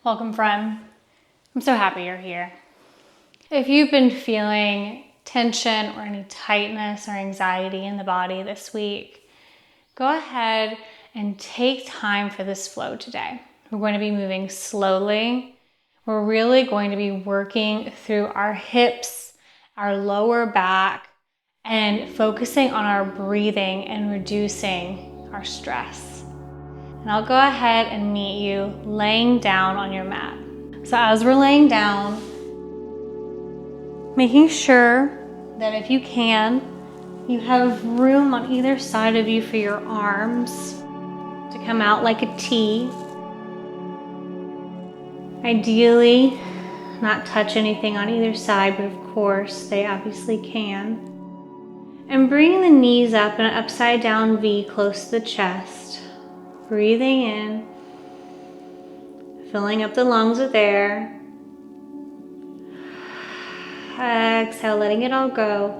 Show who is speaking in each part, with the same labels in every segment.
Speaker 1: Welcome, friend. I'm so happy you're here. If you've been feeling tension or any tightness or anxiety in the body this week, go ahead and take time for this flow today. We're going to be moving slowly. We're really going to be working through our hips, our lower back, and focusing on our breathing and reducing our stress. And I'll go ahead and meet you laying down on your mat. So as we're laying down, making sure that if you can, you have room on either side of you for your arms to come out like a T. Ideally, not touch anything on either side, but of course, they obviously can. And bring the knees up in an upside down V close to the chest. Breathing in, filling up the lungs with air. Exhale, letting it all go,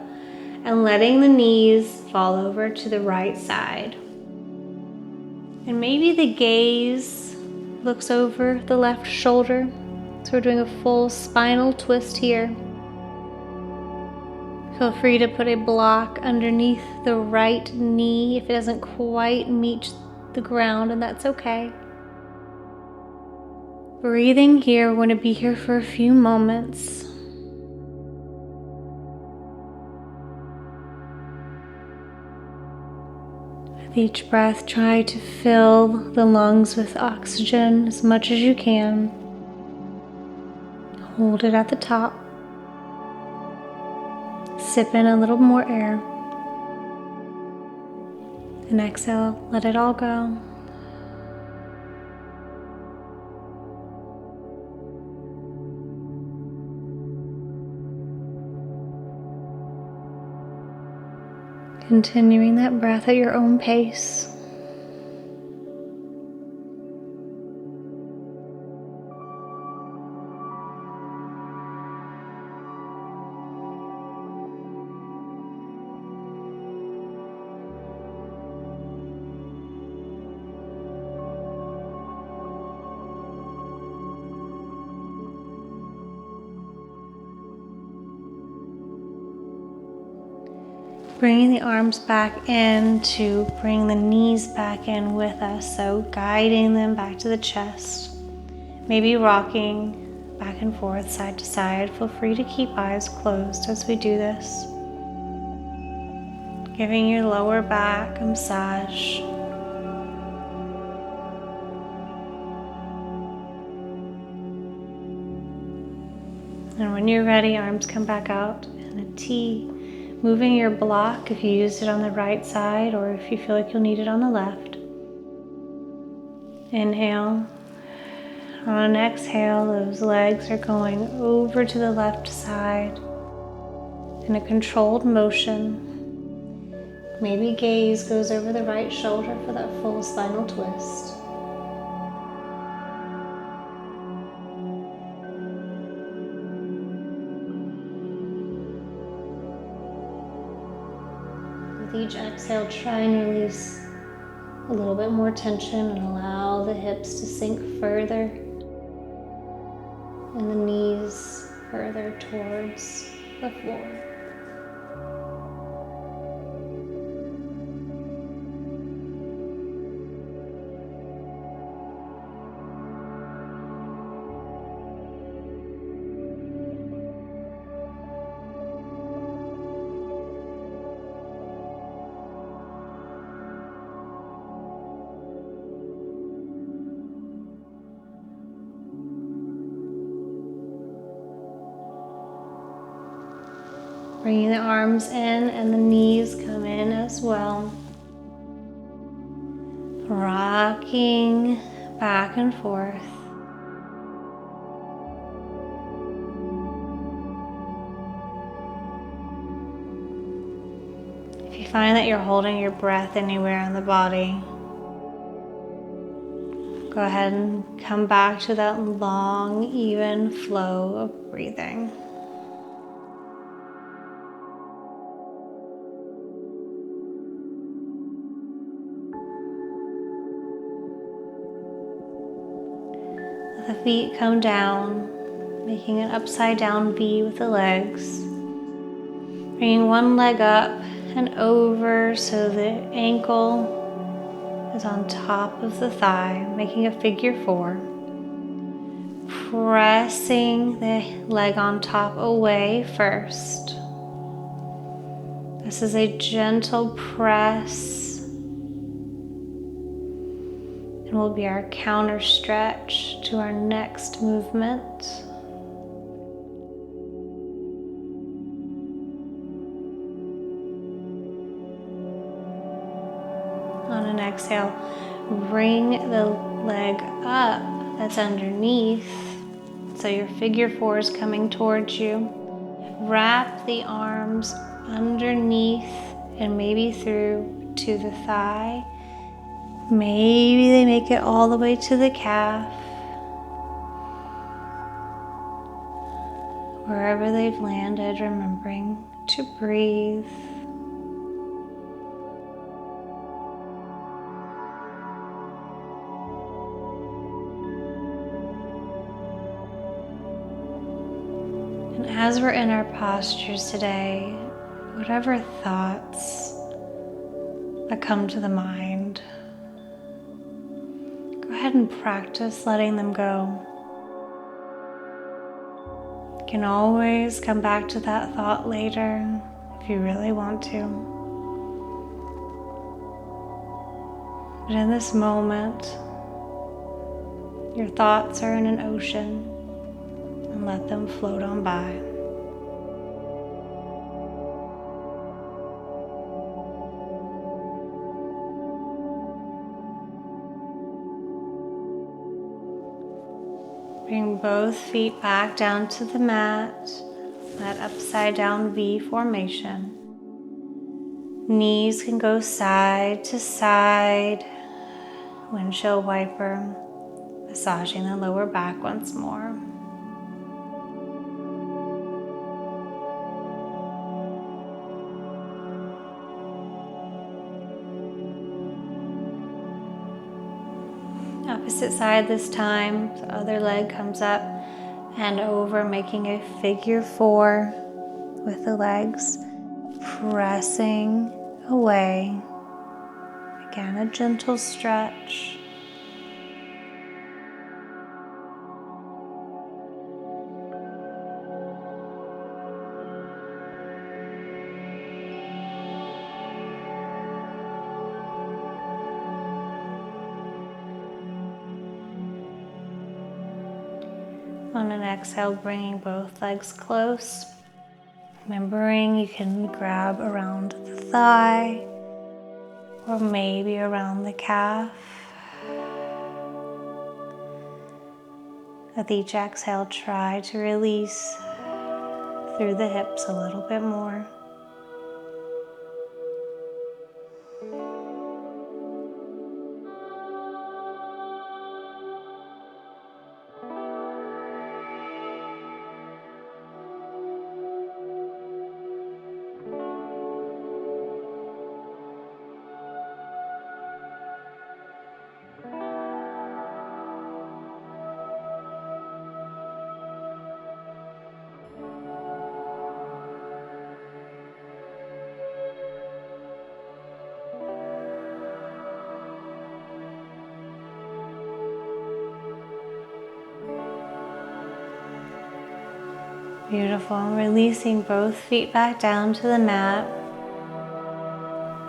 Speaker 1: and letting the knees fall over to the right side. And maybe the gaze looks over the left shoulder. So we're doing a full spinal twist here. Feel free to put a block underneath the right knee if it doesn't quite meet the ground, and that's okay. Breathing here, we're going to be here for a few moments. With each breath, try to fill the lungs with oxygen as much as you can. Hold it at the top. Sip in a little more air. And exhale, let it all go. Continuing that breath at your own pace. Bringing the arms back in to bring the knees back in with us. So guiding them back to the chest. Maybe rocking back and forth, side to side. Feel free to keep eyes closed as we do this. Giving your lower back a massage. And when you're ready, arms come back out in a T. Moving your block if you used it on the right side or if you feel like you'll need it on the left. Inhale. On an exhale, those legs are going over to the left side in a controlled motion. Maybe gaze goes over the right shoulder for that full spinal twist. With each exhale, try and release a little bit more tension and allow the hips to sink further and the knees further towards the floor. Bringing the arms in and the knees come in as well. Rocking back and forth. If you find that you're holding your breath anywhere in the body, go ahead and come back to that long, even flow of breathing. The feet come down, making an upside down V with the legs. Bringing one leg up and over so the ankle is on top of the thigh, making a figure 4. Pressing the leg on top away first. This is a gentle press and will be our counter stretch to our next movement. On an exhale, bring the leg up that's underneath, so your figure 4 is coming towards you. Wrap the arms underneath and maybe through to the thigh. Maybe they make it all the way to the calf. Wherever they've landed, remembering to breathe. And as we're in our postures today, whatever thoughts that come to the mind, go ahead and practice letting them go. You can always come back to that thought later if you really want to. But in this moment, your thoughts are in an ocean, and let them float on by. Bring both feet back down to the mat, that upside down V formation. Knees can go side to side, windshield wiper, massaging the lower back once more. Opposite side this time, the other leg comes up and over, making a figure 4 with the legs pressing away. Again, a gentle stretch. On an exhale, bringing both legs close. Remembering you can grab around the thigh or maybe around the calf. With each exhale, try to release through the hips a little bit more. Beautiful. Releasing both feet back down to the mat.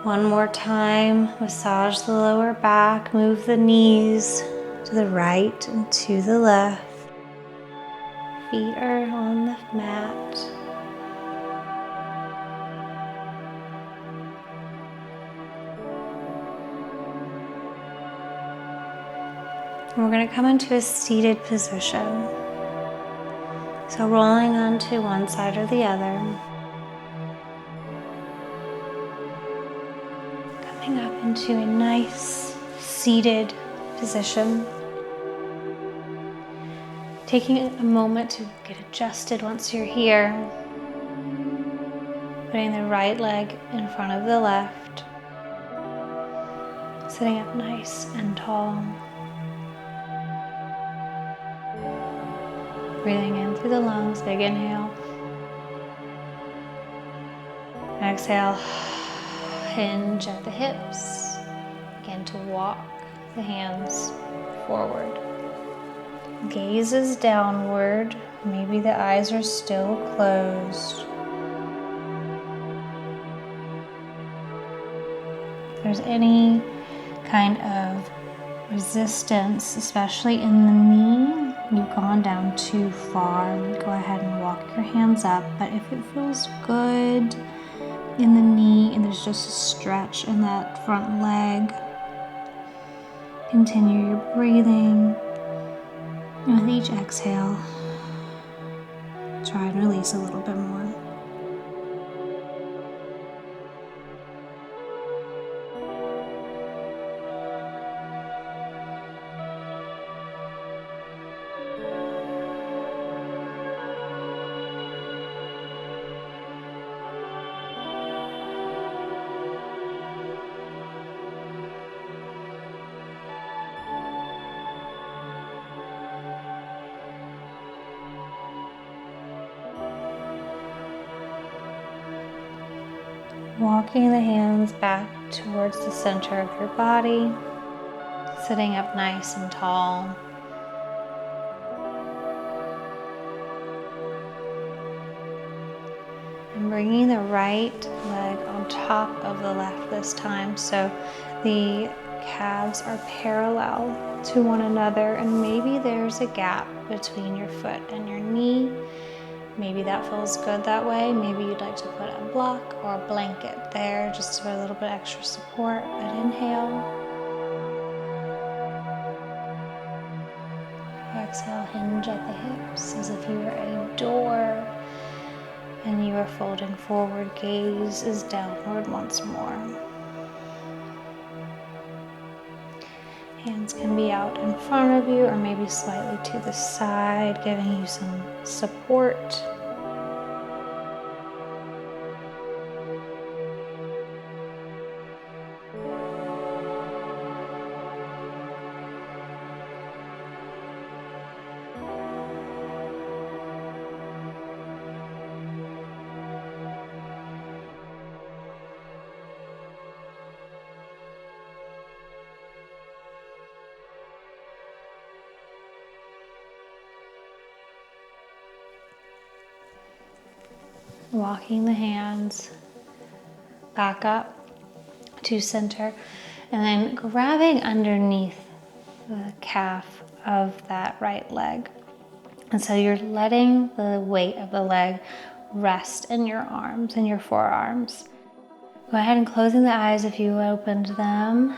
Speaker 1: One more time, massage the lower back, move the knees to the right and to the left. Feet are on the mat. And we're going to come into a seated position. So rolling onto one side or the other. Coming up into a nice seated position. Taking a moment to get adjusted once you're here. Putting the right leg in front of the left. Sitting up nice and tall. Breathing in through the lungs, big inhale. Exhale, hinge at the hips. Begin to walk the hands forward. Gaze is downward. Maybe the eyes are still closed. If there's any kind of resistance, especially in the knee, you've gone down too far, go ahead and walk your hands up. But if it feels good in the knee and there's just a stretch in that front leg, continue your breathing. And with each exhale, try and release a little bit more. Walking the hands back towards the center of your body, sitting up nice and tall. And bringing the right leg on top of the left this time, so the calves are parallel to one another, and maybe there's a gap between your foot and your knee. Maybe that feels good that way. Maybe you'd like to put a block or a blanket there just for a little bit extra support. But inhale. Exhale, hinge at the hips as if you were a door and you are folding forward. Gaze is downward once more. Hands can be out in front of you or maybe slightly to the side, giving you some support. Walking the hands back up to center and then grabbing underneath the calf of that right leg. And so you're letting the weight of the leg rest in your arms and your forearms. Go ahead and closing the eyes if you opened them,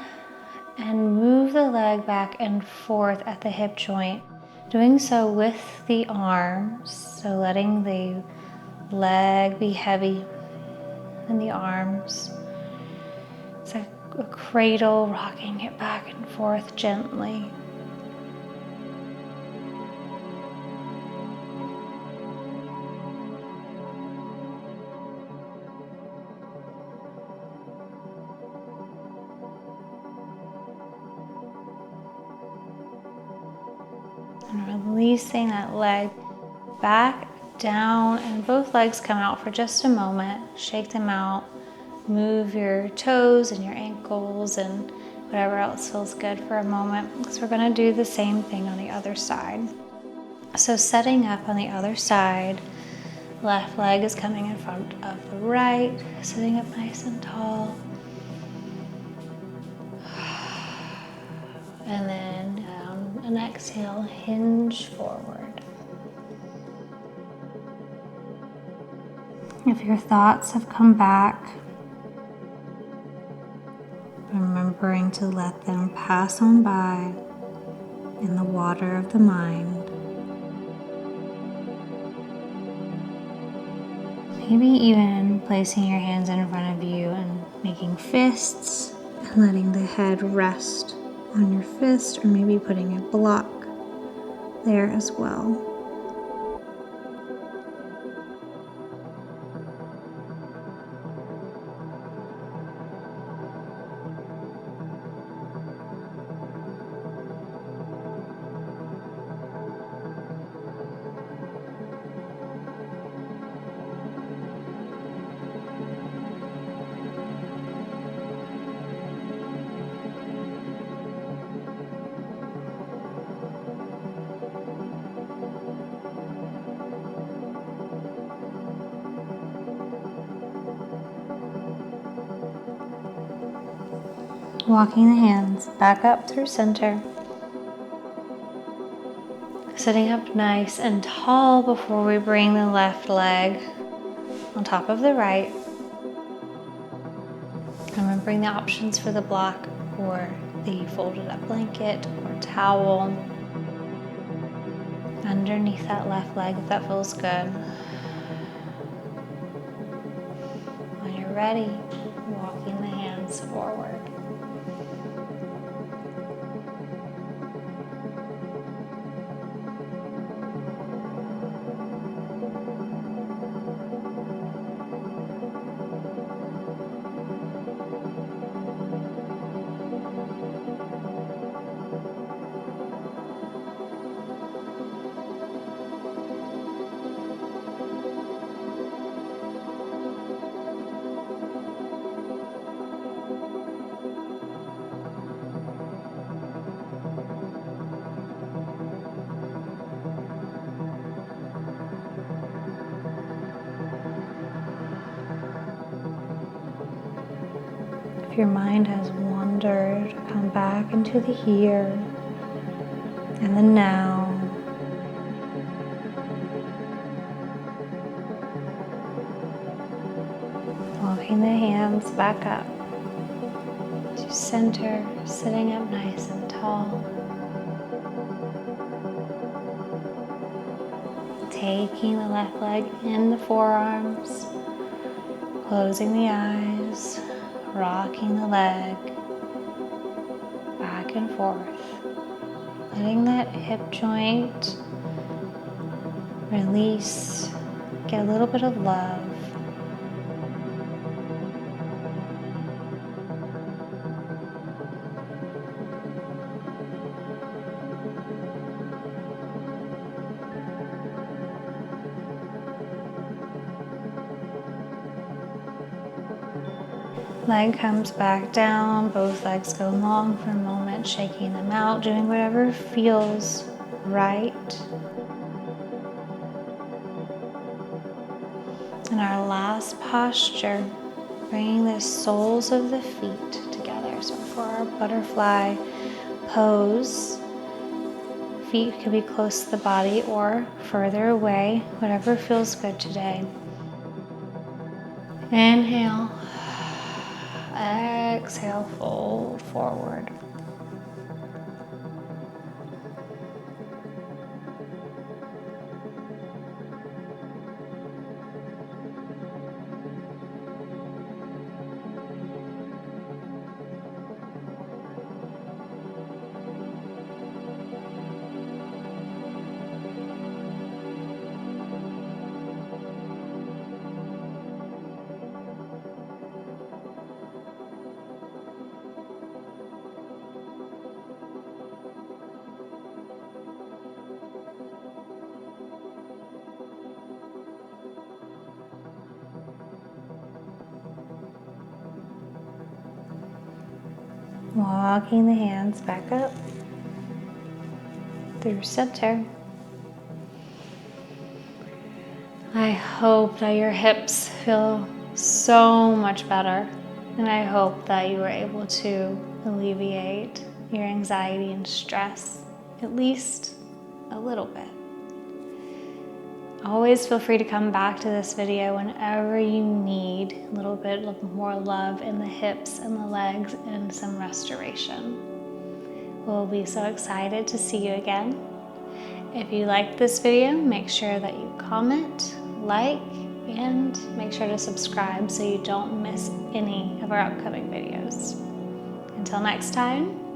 Speaker 1: and move the leg back and forth at the hip joint. Doing so with the arms, so letting the leg be heavy and the arms. It's like a cradle, rocking it back and forth gently. And releasing that leg back down, and both legs come out for just a moment. Shake them out. Move your toes and your ankles and whatever else feels good for a moment, because we're going to do the same thing on the other side. So setting up on the other side, left leg is coming in front of the right, sitting up nice and tall. And then down an exhale, hinge forward. If your thoughts have come back, remembering to let them pass on by in the water of the mind. Maybe even placing your hands in front of you and making fists and letting the head rest on your fist, or maybe putting a block there as well. Walking the hands back up through center. Sitting up nice and tall before we bring the left leg on top of the right. Remembering the options for the block or the folded up blanket or towel underneath that left leg if that feels good. When you're ready, walking the hands forward. If your mind has wandered, come back into the here and the now. Walking the hands back up to center, sitting up nice and tall. Taking the left leg in the forearms, closing the eyes, rocking the leg back and forth. Letting that hip joint release, get a little bit of love. Leg comes back down, both legs go long for a moment, shaking them out, doing whatever feels right. In our last posture, bringing the soles of the feet together. So for our butterfly pose, feet could be close to the body or further away, whatever feels good today. Inhale. Exhale, fold forward. Walking the hands back up through center. I hope that your hips feel so much better, and I hope that you were able to alleviate your anxiety and stress, at least a little bit. Always feel free to come back to this video whenever you need a little bit more love in the hips and the legs and some restoration. We'll be so excited to see you again. If you liked this video, make sure that you comment, like, and make sure to subscribe so you don't miss any of our upcoming videos. Until next time,